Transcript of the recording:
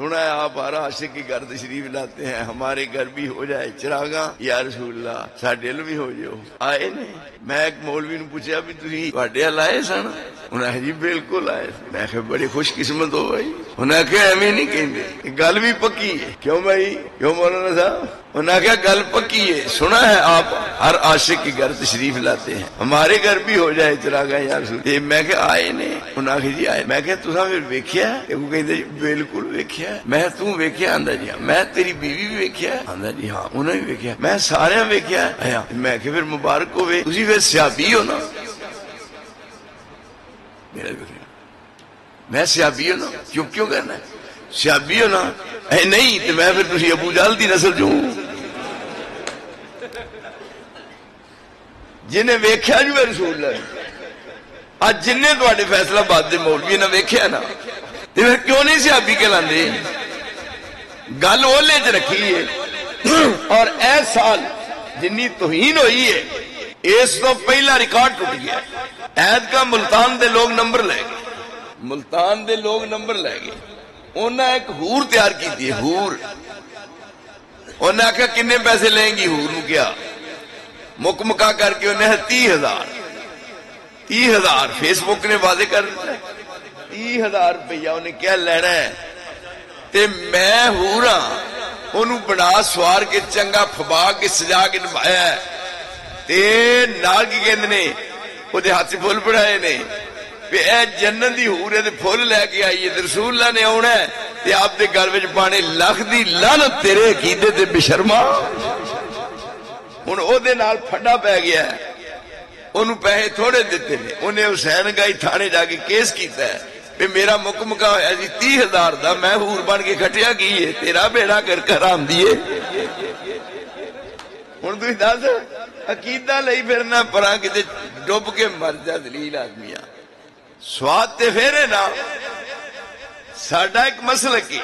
سنا ہے آپ ہر عاشق کی گھر تشریف لاتے ہیں، ہمارے گھر بھی ہو جائے چراغاں یا رسول اللہ، ساڈے ال بھی ہو جاؤ۔ آئے نہیں؟ میں ایک مولوی نو پوچھا بھی تسی تواڈے ال آئے سن؟ انہاں جی بالکل آئے۔ میں کہ بڑی خوش قسمت ہو بھائی۔ انہاں کہ ایویں نہیں کہندے، گل بھی پکی ہے۔ کیوں بھائی؟ کیوں مولانا صاحب؟ انہاں کہا گل پکی ہے، سنا ہے آپ ہر عاشق کے گھر تشریف لاتے ہیں، ہمارے گھر بھی ہو جائے چراغاں یا رسول اللہ۔ میں کہ آئے نے؟ انہاں کہ جی آئے۔ میں کہ تساں پھر ویکھیا ہے؟ وہ کہندے جی بالکل ویکھیا ہے۔ میں تو ویکھیا؟ آندا جی میں تیری بیوی بھی ویکھیا ہے؟ آندا جی ہاں انہاں بھی ویکھیا۔ میں سارے ویکھیا ہے۔ میں کہ پھر مبارک ہوے، تسی پھر سیابی ہو نا؟ میرا میں سیابی ہو نا؟ چپ کیوں کرنا ہے؟ سیابی ہو نا؟ اے نہیں تو میں پھر تسی ابو جہل دی نسل جو ہوں جنہیں ویکھیا جو ہے رسول اللہ آج جن نے تواڈے فیصلہ آباد دے مولوی نے ویکھیا نا تے پھر کیوں نہیں صحابی کہلاندے؟ گل اولے چ رکھی ہے۔ اور اے سال جنی توہین ہوئی ہے اس تو پہلا ریکارڈ ٹوٹ گیا۔ عید کا ملتان دے لوگ نمبر لے گئے، ملتان دے لوگ نمبر لے گئے۔ انہاں ایک ہور تیار کی تھی، ہور۔ انہاں آخیا کنے پیسے لیں گی؟ ہور نو کیا مک مکا کر کے انہیں 30,000 30,000 فیس بک نے واضح کر دیا 30,000 روپیہ انہیں کیا لینا ہے۔ تے میں ہورا انہوں بنا سوار کے چنگا پھبا کے سجا کے نبھایا ہے تے نال کی کہندے نے وہ دے ہاتھ سے پھول پڑھائے نے کہ اے جنت دی ہور ہے تے پھول لے کے آئیے تے رسول اللہ نے آنا ہے تے آپ دے گھر وچ پانے لکھ دی لعنت تیرے عقیدے تے بے شرما۔ ہن او دے نال پھڈا پی گیا ہے، انہوں پیسے تھوڑے دیتے نے، انہیں حسین گائی تھانے جا کے کیس کیتا ہے کہ میرا مکمکا ہویا جی 30,000 دا، میں حور بن کے کھٹیا کی ہے، تیرا بیڑا کر حرام دیے۔ ہن تسی دس عقیدہ لئی پھرنا پراں کتے ڈب کے مر جا ذلیل آدمیاں۔ سواد تے پھر ہے نا ساڈا ایک مسلک ہے